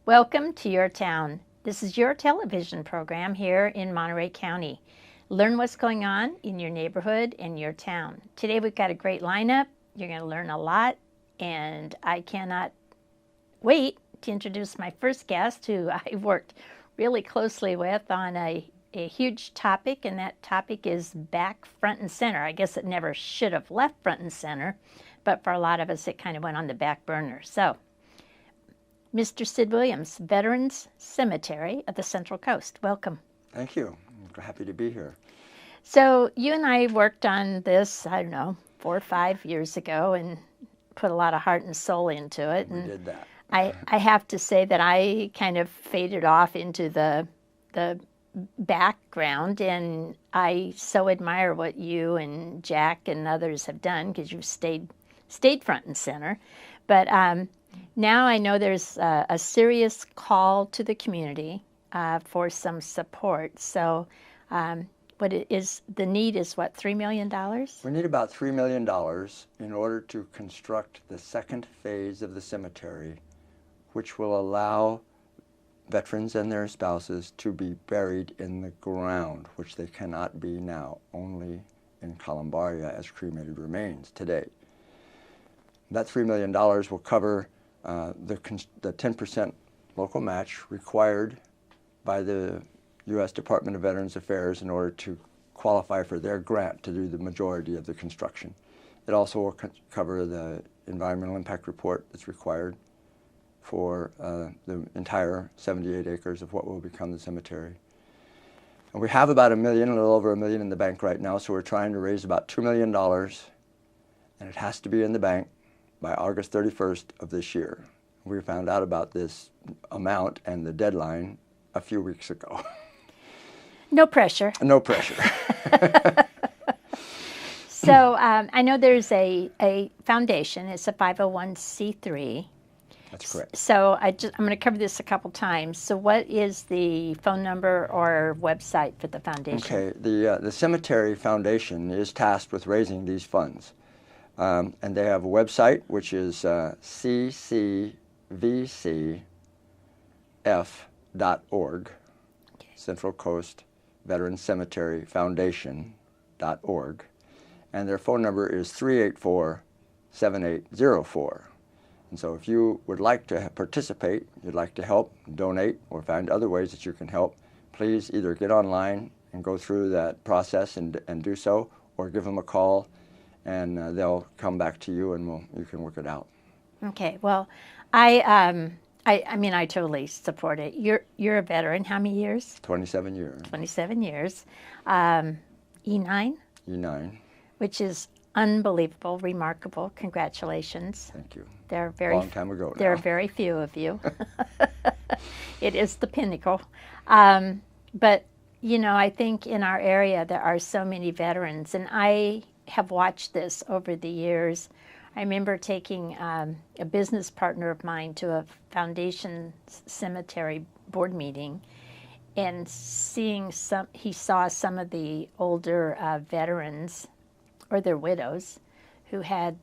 Welcome to Your Town. This is your television program here in Monterey County. Learn what's going on in your neighborhood and your town. Today we've got a great lineup. You're going to learn a lot, and I cannot wait to introduce my first guest who I've worked really closely with on a huge topic, and that topic is back front and center. I guess it never should have left front and center, but for a lot of us it kind of went on the back burner. So Mr. Sid Williams, Veterans Cemetery of the Central Coast. Welcome. Thank you. I'm happy to be here. So you and I worked on this, I don't know, 4 or 5 years ago and put a lot of heart and soul into it. We did that. I have to say that I kind of faded off into the background, and I so admire what you and Jack and others have done because you've stayed front and center. But now I know there's a serious call to the community for some support. So what it is, the need is what, $3 million? We need about $3 million in order to construct the second phase of the cemetery, which will allow veterans and their spouses to be buried in the ground, which they cannot be now, only in columbaria as cremated remains today. That $3 million will cover the 10% local match required by the U.S. Department of Veterans Affairs in order to qualify for their grant to do the majority of the construction. It also will cover the environmental impact report that's required for the entire 78 acres of what will become the cemetery. And we have about a little over $1 million in the bank right now, so we're trying to raise about $2 million, and it has to be in the bank by August 31st of this year. We found out about this amount and the deadline a few weeks ago. No pressure. No pressure. So I know there's a foundation. It's a 501c3. That's correct. So I'm going to cover this a couple times. So what is the phone number or website for the foundation? Okay, the Cemetery Foundation is tasked with raising these funds. And they have a website, which is ccvcf.org, Okay. Central Coast Veterans Cemetery Foundation.org. And their phone number is 384-7804. And so if you would like to participate, you'd like to help, donate, or find other ways that you can help, please either get online and go through that process and do so, or give them a call, and they'll come back to you and you can work it out. Okay. Well, I mean, I totally support it. You're a veteran. How many years? 27 years. 27 years. E9? E9. Which is unbelievable, remarkable. Congratulations. Thank you. There are very long time ago now. There are very few of you. It is the pinnacle. But you know, I think in our area there are so many veterans, and I have watched this over the years. I remember taking a business partner of mine to a foundation cemetery board meeting and he saw some of the older veterans or their widows who had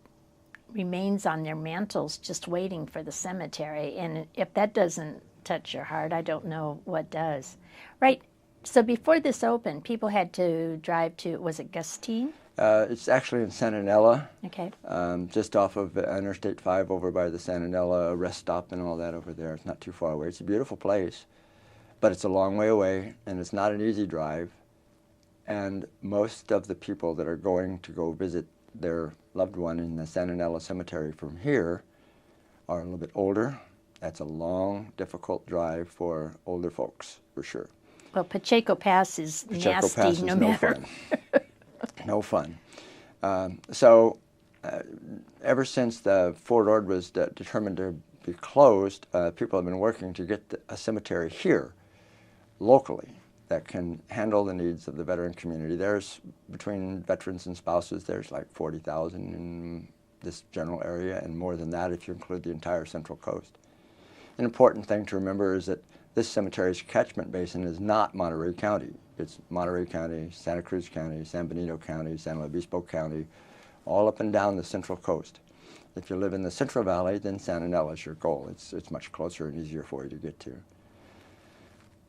remains on their mantles just waiting for the cemetery. And if that doesn't touch your heart, I don't know what does. Right. So before this opened, people had to drive to, was it Gustine? It's actually in Santanella, Okay. just off of Interstate 5 over by the Santanella rest stop and all that over there. It's not too far away. It's a beautiful place, but it's a long way away, and it's not an easy drive. And most of the people that are going to go visit their loved one in the Santanella Cemetery from here are a little bit older. That's a long, difficult drive for older folks, for sure. Well, Pacheco Pass is nasty, Pass is no no matter. fun. No fun. So ever since the Fort Ord was determined to be closed, people have been working to get a cemetery here, locally, that can handle the needs of the veteran community. There's, between veterans and spouses, there's like 40,000 in this general area, and more than that if you include the entire Central Coast. An important thing to remember is that this cemetery's catchment basin is not Monterey County. It's Monterey County, Santa Cruz County, San Benito County, San Luis Obispo County, all up and down the Central Coast. If you live in the Central Valley, then San Antonio is your goal. It's much closer and easier for you to get to.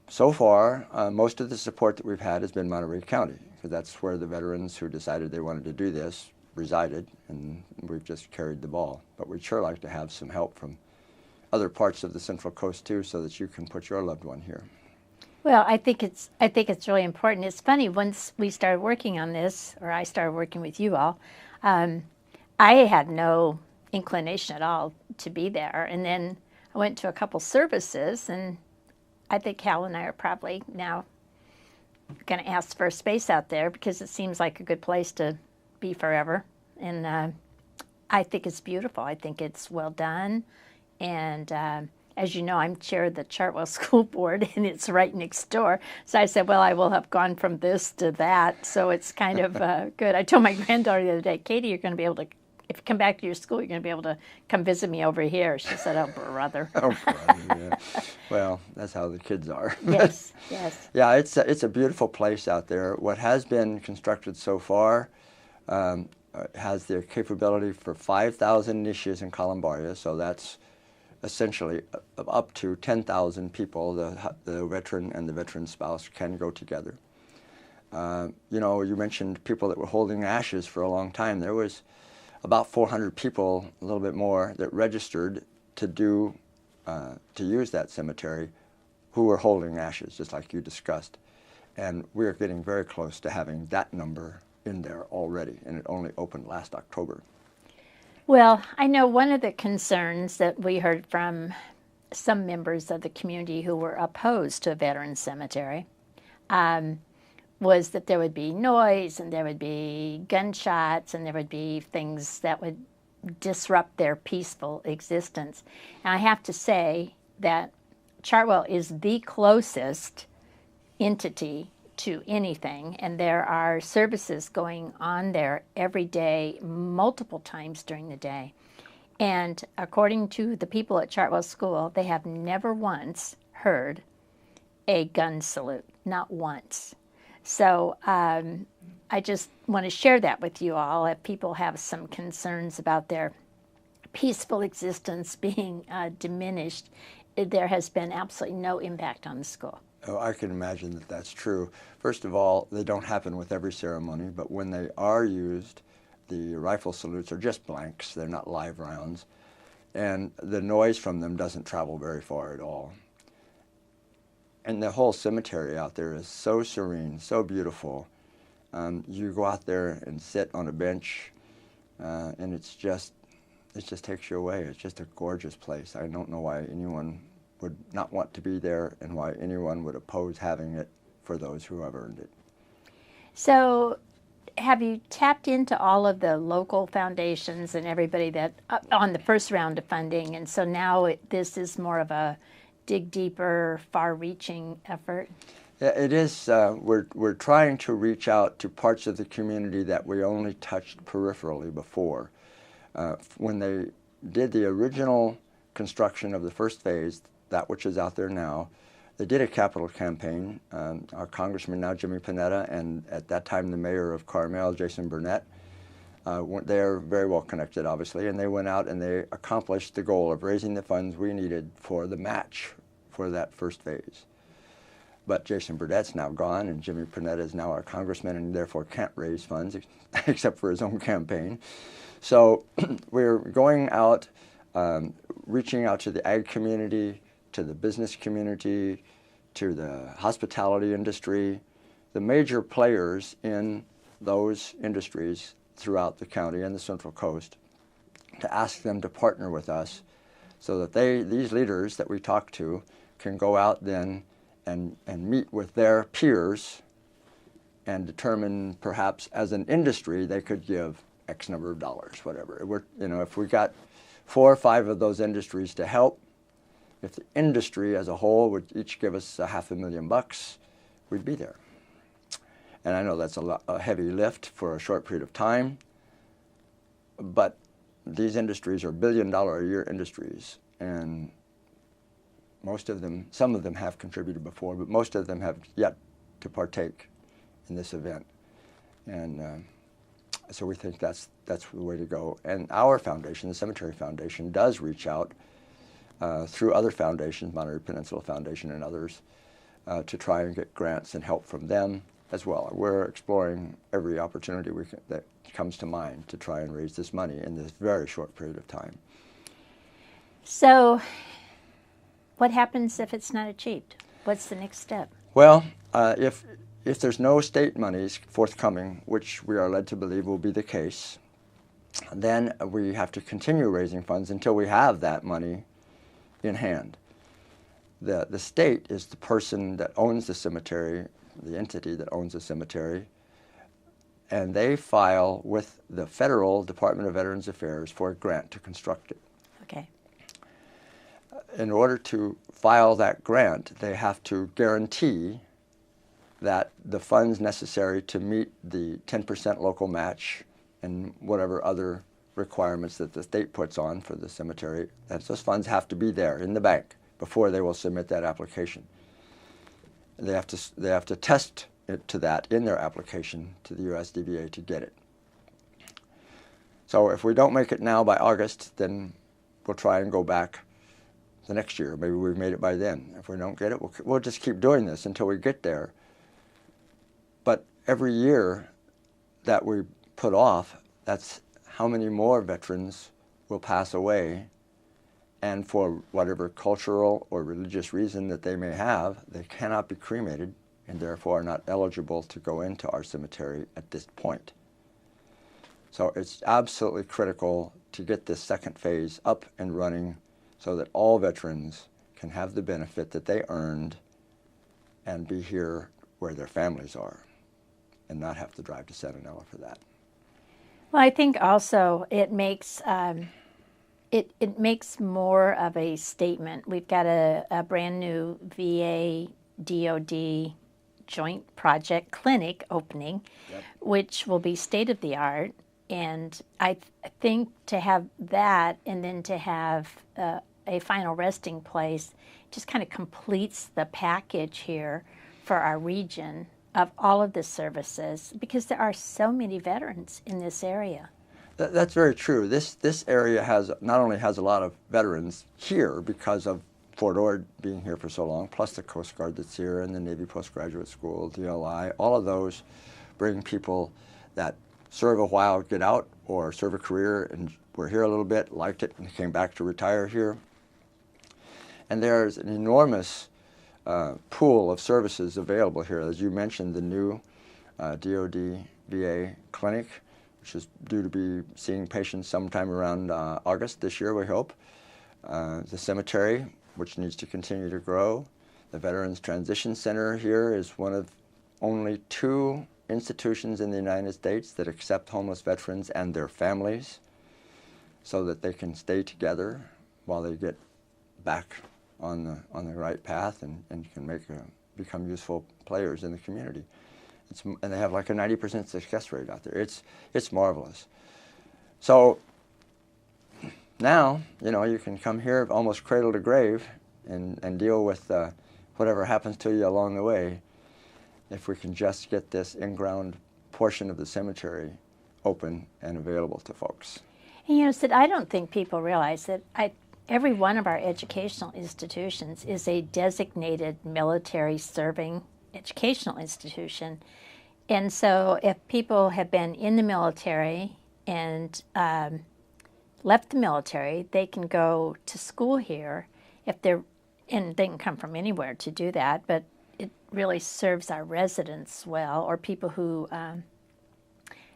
So far, most of the support that we've had has been Monterey County, because that's where the veterans who decided they wanted to do this resided, and we've just carried the ball. But we'd sure like to have some help from other parts of the Central Coast too, so that you can put your loved one here. Well, I think it's really important. It's funny, once we started working on this, or I started working with you all, I had no inclination at all to be there. And then I went to a couple services, and I think Hal and I are probably now going to ask for a space out there, because it seems like a good place to be forever. And I think it's beautiful. I think it's well done. And as you know, I'm chair of the Chartwell School Board, and it's right next door. So I said, well, I will have gone from this to that. So it's kind of good. I told my granddaughter the other day, Katie, you're going to be able to, if you come back to your school, you're going to be able to come visit me over here. She said, oh, brother. Oh, brother, yeah. Well, that's how the kids are. Yes, yes. Yeah, it's a beautiful place out there. What has been constructed so far has the capability for 5,000 niches in Columbaria, so that's essentially up to 10,000 people, the veteran and the veteran spouse can go together. You know, you mentioned people that were holding ashes for a long time. There was about 400 people, a little bit more, that registered to use that cemetery, who were holding ashes, just like you discussed. And we're getting very close to having that number in there already, and it only opened last October. Well, I know one of the concerns that we heard from some members of the community who were opposed to a veteran cemetery was that there would be noise, and there would be gunshots, and there would be things that would disrupt their peaceful existence. And I have to say that Chartwell is the closest entity to anything, and there are services going on there every day, multiple times during the day. And according to the people at Chartwell School, they have never once heard a gun salute, not once. So I just want to share that with you all. If people have some concerns about their peaceful existence being diminished, there has been absolutely no impact on the school. Oh, I can imagine that that's true. First of all, they don't happen with every ceremony, but when they are used, the rifle salutes are just blanks. They're not live rounds. And the noise from them doesn't travel very far at all. And the whole cemetery out there is so serene, so beautiful. You go out there and sit on a bench, and it just takes you away. It's just a gorgeous place. I don't know why anyone would not want to be there, and why anyone would oppose having it for those who have earned it. So have you tapped into all of the local foundations and everybody that on the first round of funding, and so now this is more of a dig deeper, far-reaching effort? Yeah, it is. We're trying to reach out to parts of the community that we only touched peripherally before. When they did the original construction of the first phase, that which is out there now, they did a capital campaign. Our congressman now, Jimmy Panetta, and at that time the mayor of Carmel, Jason Burnett, they're very well connected, obviously, and they went out and they accomplished the goal of raising the funds we needed for the match for that first phase. But Jason Burnett's now gone, and Jimmy Panetta is now our congressman, and therefore can't raise funds except for his own campaign. So we're going out, reaching out to the ag community, to the business community, to the hospitality industry, the major players in those industries throughout the county and the Central Coast, to ask them to partner with us so that these leaders that we talk to can go out then and meet with their peers and determine, perhaps as an industry, they could give X number of dollars, whatever. If we got 4 or 5 of those industries to help, if the industry as a whole would each give us $500,000, we'd be there. And I know that's a heavy lift for a short period of time, but these industries are billion-dollar-a-year industries, and most of them, some of them have contributed before, but most of them have yet to partake in this event. And So we think that's the way to go. And our foundation, the Cemetery Foundation, does reach out through other foundations, Monterey Peninsula Foundation and others, to try and get grants and help from them as well. We're exploring every opportunity that comes to mind to try and raise this money in this very short period of time. So what happens if it's not achieved? What's the next step? Well, if there's no state monies forthcoming, which we are led to believe will be the case, then we have to continue raising funds until we have that money in hand. The state is the person that owns the cemetery, the entity that owns the cemetery, and they file with the Federal Department of Veterans Affairs for a grant to construct it. Okay. In order to file that grant, they have to guarantee that the funds necessary to meet the 10% local match and whatever other requirements that the state puts on for the cemetery, that those funds have to be there in the bank before they will submit that application. They have to test it to that in their application to the USDVA to get it. So if we don't make it now by August, then we'll try and go back the next year. Maybe we've made it by then. If we don't get it, we'll just keep doing this until we get there. But every year that we put off, that's how many more veterans will pass away, and for whatever cultural or religious reason that they may have, they cannot be cremated and therefore are not eligible to go into our cemetery at this point. So it's absolutely critical to get this second phase up and running so that all veterans can have the benefit that they earned and be here where their families are and not have to drive to Santa Nella for that. Well, I think also it makes it makes more of a statement. We've got a brand new VA DOD joint project clinic opening, yep, which will be state of the art. And I think to have that and then to have a final resting place just kind of completes the package here for our region of all of the services, because there are so many veterans in this area. That's very true. This area not only has a lot of veterans here because of Fort Ord being here for so long, plus the Coast Guard that's here and the Navy Postgraduate School, DLI, all of those bring people that serve a while, get out, or serve a career and were here a little bit, liked it, and came back to retire here. And there's an enormous pool of services available here. As you mentioned, the new DOD VA clinic, which is due to be seeing patients sometime around August this year, we hope. The cemetery, which needs to continue to grow. The Veterans Transition Center here is one of only 2 institutions in the United States that accept homeless veterans and their families so that they can stay together while they get back on the right path and can become useful players in the community. And they have like a 90% success rate out there. It's marvelous. So now, you can come here almost cradle to grave and deal with whatever happens to you along the way if we can just get this in-ground portion of the cemetery open and available to folks. And Sid, I don't think people realize that every one of our educational institutions is a designated military serving educational institution. And so if people have been in the military and left the military, they can go to school here and they can come from anywhere to do that, but it really serves our residents well, or people who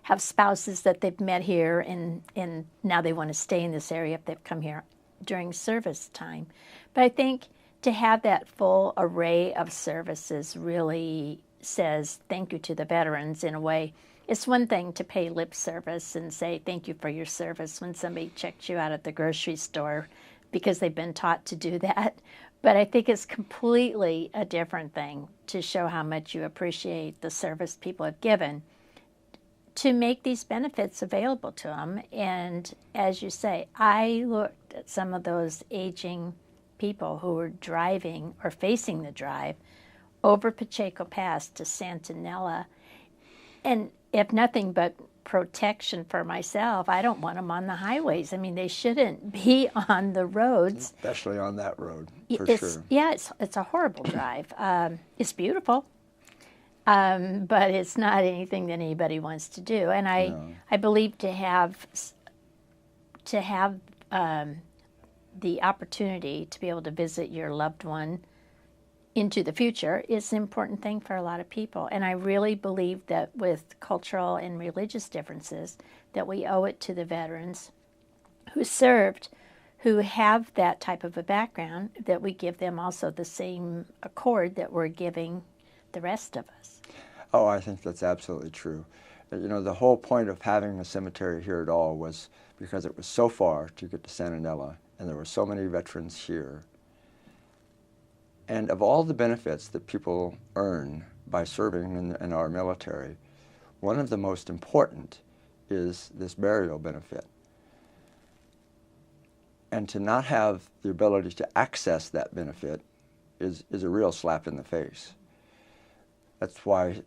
have spouses that they've met here and now they want to stay in this area if they've come here during service time. But I think to have that full array of services really says thank you to the veterans in a way. It's one thing to pay lip service and say thank you for your service when somebody checks you out at the grocery store because they've been taught to do that. But I think it's completely a different thing to show how much you appreciate the service people have given to make these benefits available to them. And as you say, I looked at some of those aging people who were driving or facing the drive over Pacheco Pass to Santa Nella, and if nothing but protection for myself. I don't want them on the highways. I mean, they shouldn't be on the roads. Especially on that road, for sure. Yeah, it's a horrible drive. It's beautiful, but it's not anything that anybody wants to do. And I believe to have the opportunity to be able to visit your loved one into the future is an important thing for a lot of people. And I really believe that with cultural and religious differences, that we owe it to the veterans who served, who have that type of a background, that we give them also the same accord that we're giving the rest of us. Oh, I think that's absolutely true. You know, the whole point of having a cemetery here at all was because it was so far to get to Santa Nella, and there were so many veterans here. And of all the benefits that people earn by serving in our military, one of the most important is this burial benefit. And to not have the ability to access that benefit is a real slap in the face. That's why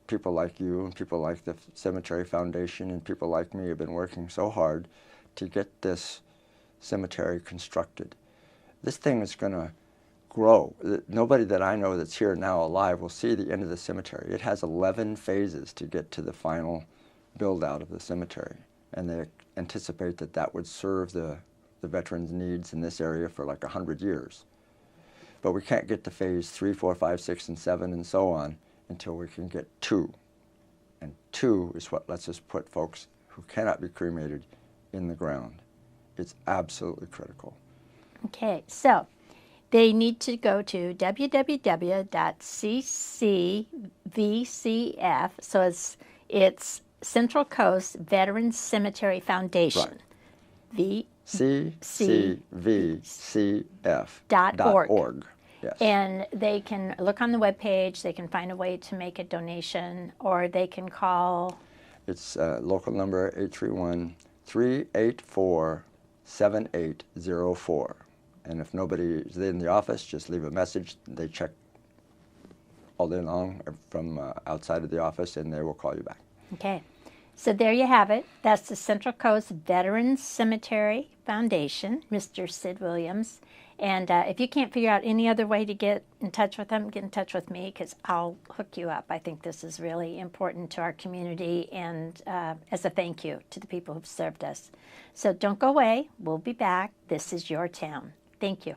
people like you and people like the Cemetery Foundation and people like me have been working so hard to get this cemetery constructed. This thing is going to grow. Nobody that I know that's here now alive will see the end of the cemetery. It has 11 phases to get to the final build out of the cemetery, and they anticipate that that would serve the veterans' needs in this area for like 100 years. But we can't get to phase 3, 4, 5, 6, and 7 and so on until we can get 2. And 2 is what lets us put folks who cannot be cremated in the ground. It's absolutely critical. Okay, so they need to go to www.ccvcf, so it's Central Coast Veterans Cemetery Foundation. Right. ccvcf.org. Yes. And they can look on the webpage, they can find a way to make a donation, or they can call. It's local number 831-384-7804. And if nobody is in the office, just leave a message. They check all day long from outside of the office, and they will call you back. Okay. So there you have it. That's the Central Coast Veterans Cemetery Foundation, Mr. Sid Williams. And if you can't figure out any other way to get in touch with them, get in touch with me because I'll hook you up. I think this is really important to our community and as a thank you to the people who've served us. So don't go away. We'll be back. This is Your Town. Thank you.